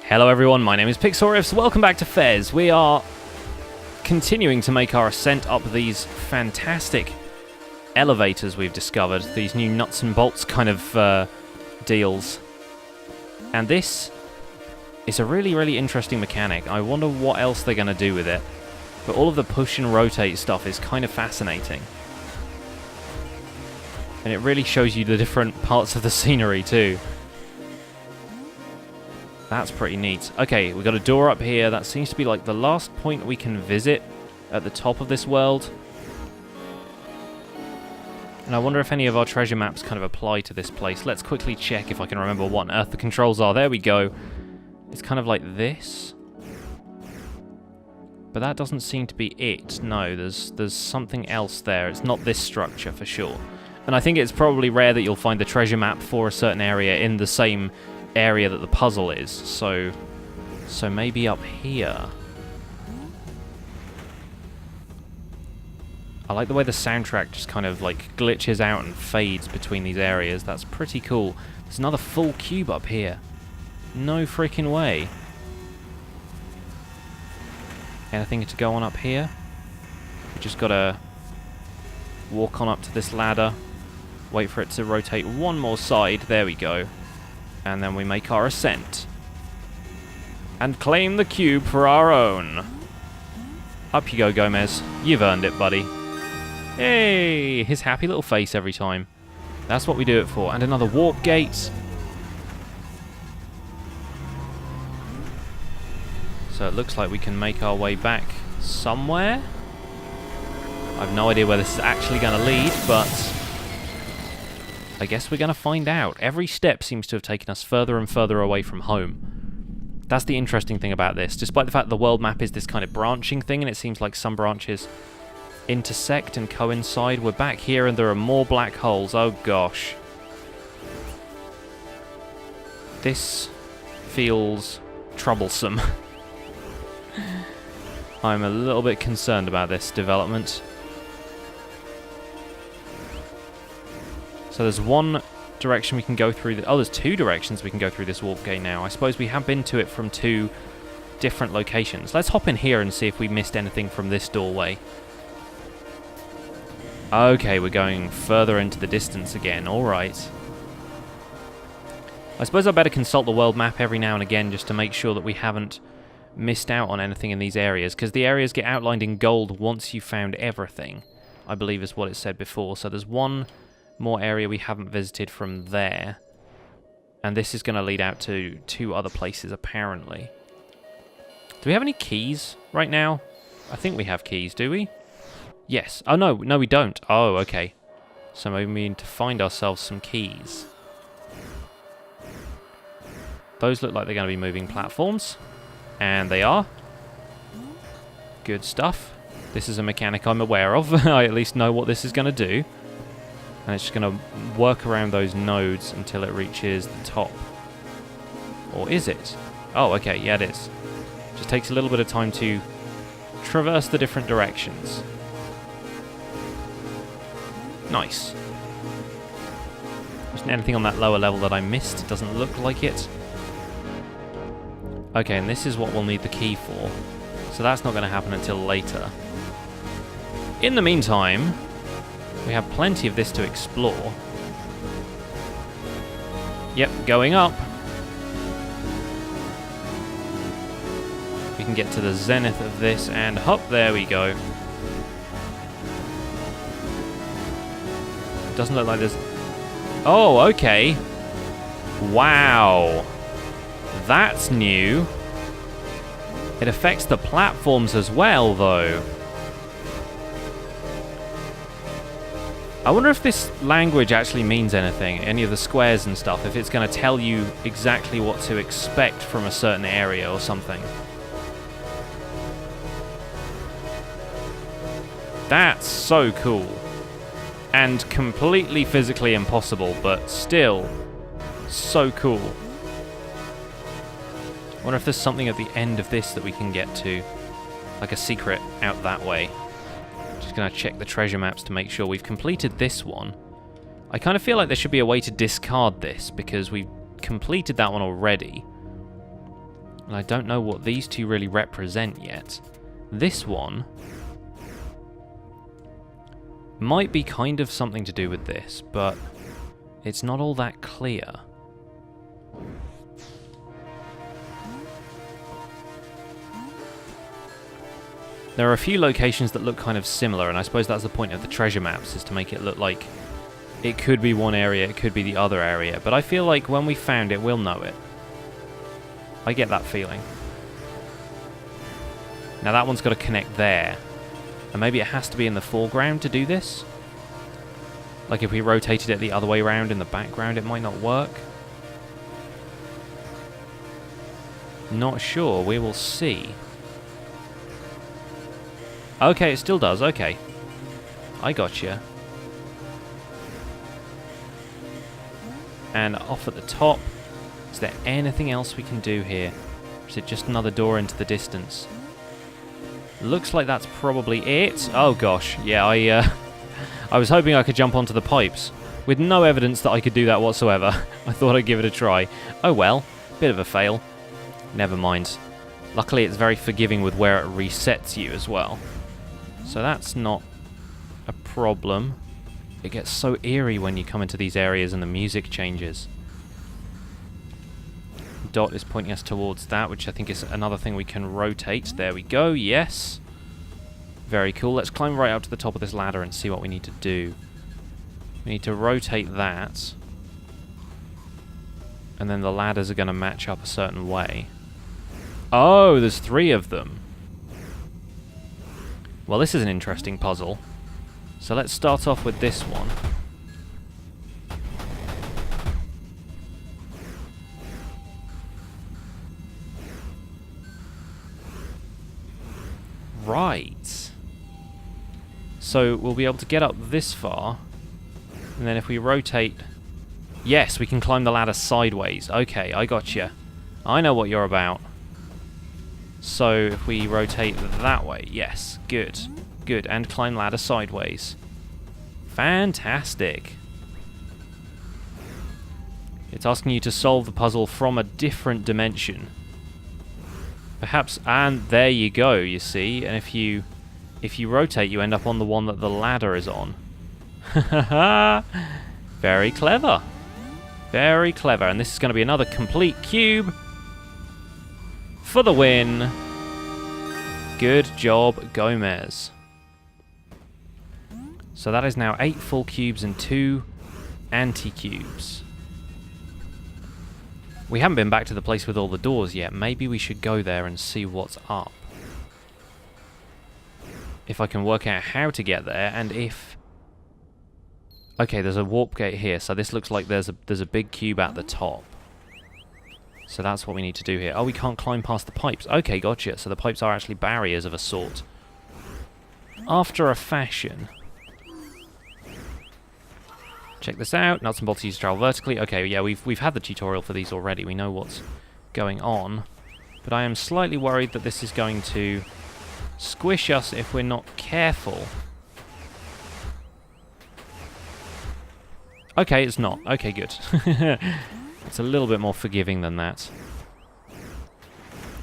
Hello everyone, my name is Pixlriffs, welcome back to Fez. We are continuing to make our ascent up these fantastic elevators we've discovered, these new nuts and bolts kind of deals. And this is a really interesting mechanic. I wonder what else they're going to do with it. But all of the push and rotate stuff is kind of fascinating. And it really shows you the different parts of the scenery too. That's pretty neat. Okay, we've got a door up here. That seems to be like the last point we can visit at the top of this world. And I wonder if any of our treasure maps kind of apply to this place. Let's quickly check if I can remember what on earth the controls are. There we go. It's kind of like this. But that doesn't seem to be it. No, there's something else there. It's not this structure for sure. And I think it's probably rare that you'll find the treasure map for a certain area in the same area that the puzzle is. So maybe up here. I like the way the soundtrack just kind of like glitches out and fades between these areas. That's pretty cool. There's another full cube up here. No freaking way. Anything to go on up here? We just gotta walk on up to this ladder. Wait for it to rotate one more side. There we go. And then we make our ascent. And claim the cube for our own. Up you go, Gomez. You've earned it, buddy. Hey! His happy little face every time. That's what we do it for. And another warp gate. So it looks like we can make our way back somewhere. I have no idea where this is actually going to lead, but I guess we're going to find out. Every step seems to have taken us further and further away from home. That's the interesting thing about this. Despite the fact the world map is this kind of branching thing, and it seems like some branches intersect and coincide, we're back here and there are more black holes. Oh gosh. This feels troublesome. I'm a little bit concerned about this development. So there's one direction we can go through. Oh, there's two directions we can go through this warp gate now. I suppose we have been to it from two different locations. Let's hop in here and see if we missed anything from this doorway. Okay, we're going further into the distance again. All right. I suppose I better consult the world map every now and again just to make sure that we haven't missed out on anything in these areas, because the areas get outlined in gold once you've found everything, I believe is what it said before. So there's one more area we haven't visited from there, and this is going to lead out to two other places apparently. Do we have any keys right now? I think we have keys, do we? Yes. Oh no, we don't. Oh, okay. So maybe we need to find ourselves some keys. Those look like they're going to be moving platforms. And they are. Good stuff. This is a mechanic I'm aware of. I at least know what this is going to do. And it's just going to work around those nodes until it reaches the top. Or is it? Oh, okay. Yeah, it is. Just takes a little bit of time to traverse the different directions. Nice. Isn't anything on that lower level that I missed? It doesn't look like it. Okay, and this is what we'll need the key for. So that's not going to happen until later. In the meantime, we have plenty of this to explore. Yep, going up. We can get to the zenith of this, and hop, there we go. It doesn't look like there's... Oh, okay. Wow. That's new. It affects the platforms as well, though. I wonder if this language actually means anything, any of the squares and stuff, if it's going to tell you exactly what to expect from a certain area or something. That's so cool. And completely physically impossible, but still so cool. I wonder if there's something at the end of this that we can get to. Like a secret out that way. Just gonna check the treasure maps to make sure we've completed this one. I kind of feel like there should be a way to discard this, because we've completed that one already. And I don't know what these two really represent yet. This one might be kind of something to do with this, but it's not all that clear. There are a few locations that look kind of similar, and I suppose that's the point of the treasure maps, is to make it look like it could be one area, it could be the other area, but I feel like when we found it, we'll know it. I get that feeling. Now that one's got to connect there, and maybe it has to be in the foreground to do this? Like if we rotated it the other way around in the background, it might not work? Not sure, we will see. Okay, it still does, okay. I gotcha. And off at the top, is there anything else we can do here? Or is it just another door into the distance? Looks like that's probably it. Oh gosh, yeah, I was hoping I could jump onto the pipes. With no evidence that I could do that whatsoever. I thought I'd give it a try. Oh well, bit of a fail. Never mind. Luckily it's very forgiving with where it resets you as well. So that's not a problem. It gets so eerie when you come into these areas and the music changes. Dot is pointing us towards that, which I think is another thing we can rotate. There we go, yes. Very cool. Let's climb right up to the top of this ladder and see what we need to do. We need to rotate that. And then the ladders are going to match up a certain way. Oh, there's 3 of them. Well, this is an interesting puzzle. So let's start off with this one. Right. So we'll be able to get up this far. And then if we rotate... Yes, we can climb the ladder sideways. Okay, I gotcha. I know what you're about. So if we rotate that way, yes, good, good, and climb ladder sideways. Fantastic. It's asking you to solve the puzzle from a different dimension. Perhaps, and there you go, you see, and if you rotate, you end up on the one that the ladder is on. Very clever. Very clever, and this is going to be another complete cube. For the win. Good job, Gomez. So that is now 8 full cubes and 2 anti-cubes. We haven't been back to the place with all the doors yet. Maybe we should go there and see what's up. If I can work out how to get there, and if... Okay, there's a warp gate here, so this looks like there's a big cube at the top. So that's what we need to do here. Oh, we can't climb past the pipes. Okay, gotcha. So the pipes are actually barriers of a sort. After a fashion. Check this out. Nuts and bolts used to travel vertically. Okay, yeah, we've had the tutorial for these already. We know what's going on. But I am slightly worried that this is going to squish us if we're not careful. Okay, it's not. Okay, good. It's a little bit more forgiving than that.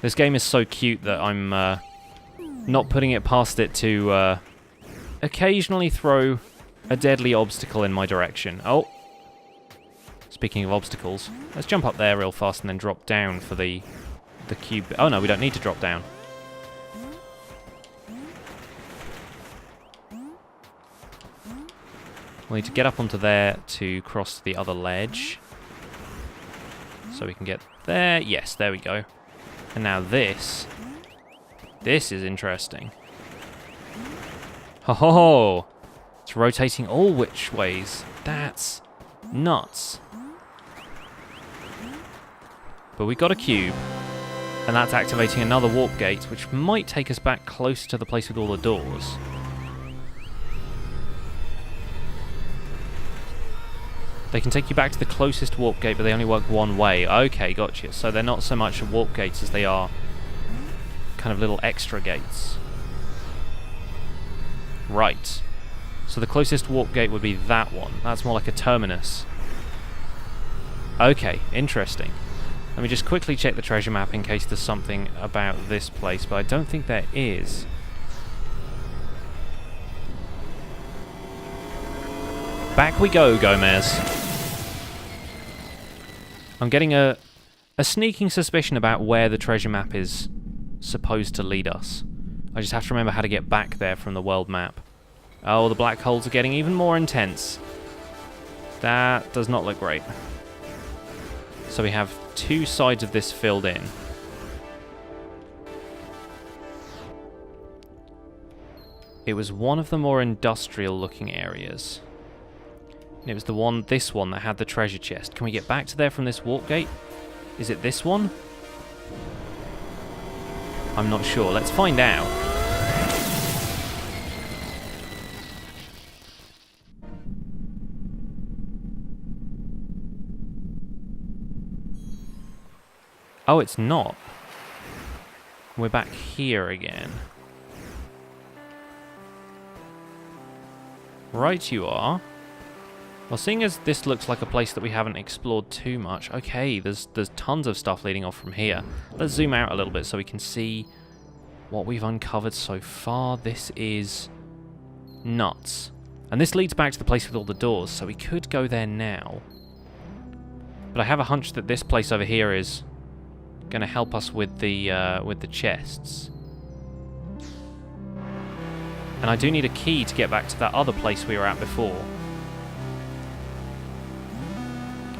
This game is so cute that I'm not putting it past it to occasionally throw a deadly obstacle in my direction. Oh! Speaking of obstacles, let's jump up there real fast and then drop down for the cube. Oh no, we don't need to drop down. We'll need to get up onto there to cross the other ledge. So we can get there. Yes, there we go. And now this. This is interesting. Ho ho ho! It's rotating all which ways. That's nuts. But we got a cube. And that's activating another warp gate, which might take us back closer to the place with all the doors. They can take you back to the closest warp gate, but they only work one way. Okay, gotcha. So they're not so much warp gates as they are kind of little extra gates. Right. So the closest warp gate would be that one. That's more like a terminus. Okay, interesting. Let me just quickly check the treasure map in case there's something about this place, but I don't think there is. Back we go, Gomez. I'm getting a sneaking suspicion about where the treasure map is supposed to lead us. I just have to remember how to get back there from the world map. Oh, the black holes are getting even more intense. That does not look great. So we have 2 sides of this filled in. It was one of the more industrial looking areas. And it was this one that had the treasure chest. Can we get back to there from this warp gate? Is it this one? I'm not sure. Let's find out. Oh, it's not. We're back here again. Right you are. Well, seeing as this looks like a place that we haven't explored too much, okay, there's tons of stuff leading off from here. Let's zoom out a little bit so we can see what we've uncovered so far. This is nuts. And this leads back to the place with all the doors, so we could go there now. But I have a hunch that this place over here is going to help us with the chests. And I do need a key to get back to that other place we were at before.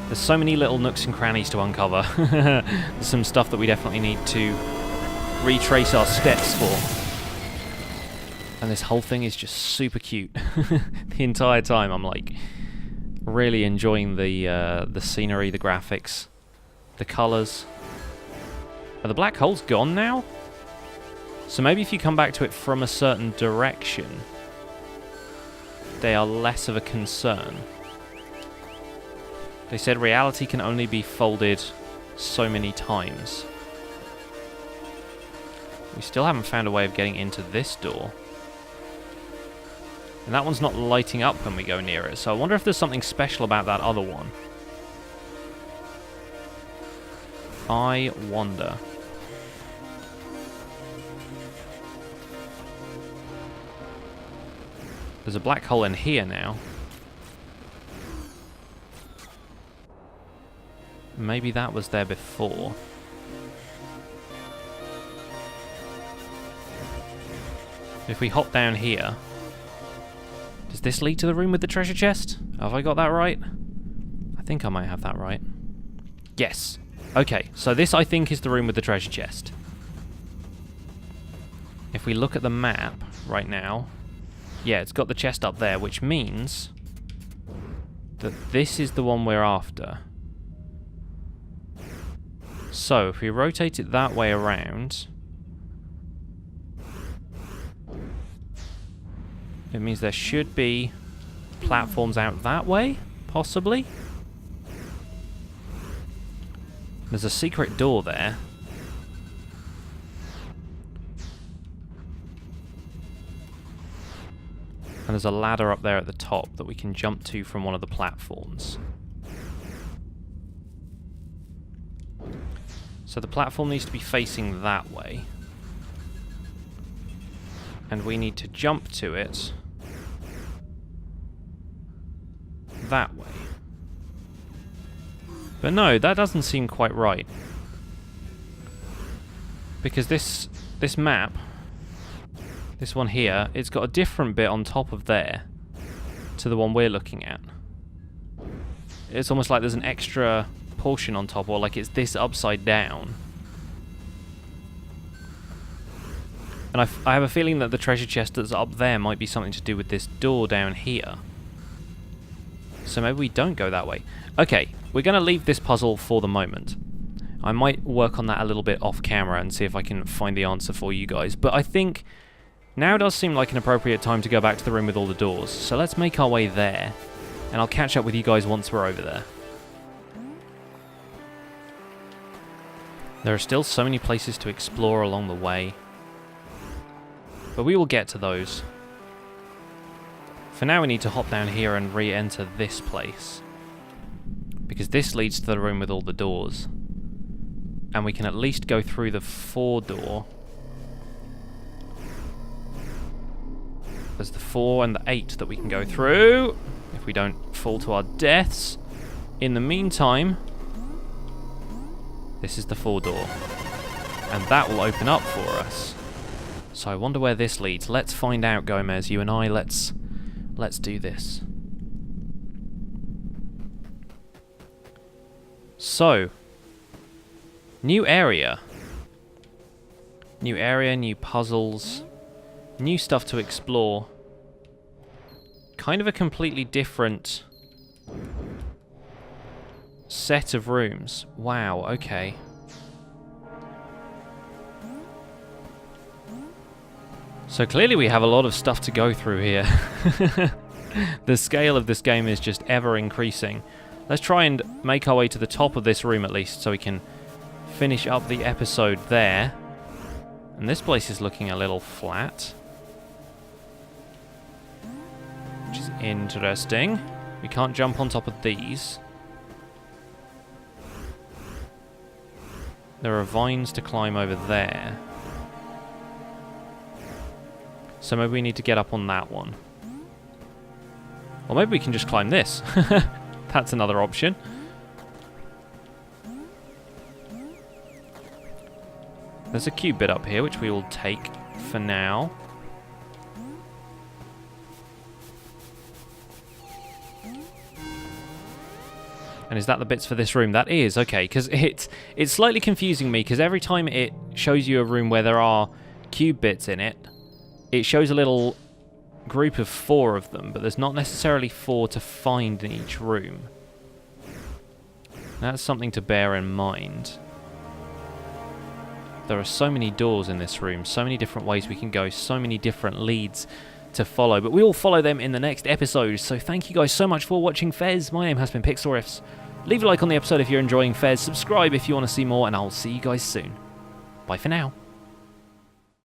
There's so many little nooks and crannies to uncover. There's some stuff that we definitely need to retrace our steps for. And this whole thing is just super cute. The entire time I'm like really enjoying the scenery, the graphics, the colours. Are the black holes gone now? So maybe if you come back to it from a certain direction, they are less of a concern. They said reality can only be folded so many times. We still haven't found a way of getting into this door. And that one's not lighting up when we go near it, so I wonder if there's something special about that other one. I wonder. There's a black hole in here now. Maybe that was there before. If we hop down here... Does this lead to the room with the treasure chest? Have I got that right? I think I might have that right. Yes. Okay, so this I think is the room with the treasure chest. If we look at the map right now... Yeah, it's got the chest up there, which means that this is the one we're after. So, if we rotate it that way around, it means there should be platforms out that way, possibly. There's a secret door there. And there's a ladder up there at the top that we can jump to from one of the platforms. So the platform needs to be facing that way. And we need to jump to it that way. But no, that doesn't seem quite right. Because this map, this one here, it's got a different bit on top of there to the one we're looking at. It's almost like there's an extra portion on top, or like it's this upside down. And I have a feeling that the treasure chest that's up there might be something to do with this door down here. So maybe we don't go that way. Okay, we're going to leave this puzzle for the moment. I might work on that a little bit off camera and see if I can find the answer for you guys. But I think now does seem like an appropriate time to go back to the room with all the doors. So let's make our way there. And I'll catch up with you guys once we're over there. There are still so many places to explore along the way. But we will get to those. For now we need to hop down here and re-enter this place. Because this leads to the room with all the doors. And we can at least go through the 4 door. There's the 4 and the 8 that we can go through, if we don't fall to our deaths. In the meantime, this is the 4 door. And that will open up for us. So I wonder where this leads. Let's find out, Gomez. You and I, let's do this. So, new area. New area, new puzzles, new stuff to explore. Kind of a completely different set of rooms. Wow, okay. So clearly we have a lot of stuff to go through here. The scale of this game is just ever increasing. Let's try and make our way to the top of this room at least, so we can finish up the episode there. And this place is looking a little flat, which is interesting. We can't jump on top of these. There are vines to climb over there. So maybe we need to get up on that one. Or maybe we can just climb this. That's another option. There's a cube bit up here, which we will take for now. And is that the bits for this room? That is, okay, because it's slightly confusing me, because every time it shows you a room where there are cube bits in it, it shows a little group of 4 of them, but there's not necessarily 4 to find in each room. That's something to bear in mind. There are so many doors in this room, so many different ways we can go, so many different leads to follow, but we will follow them in the next episode. So thank you guys so much for watching Fez. My name has been Pixlriffs. Leave a like on the episode if you're enjoying Fez, subscribe if you want to see more, and I'll see you guys soon. Bye for now.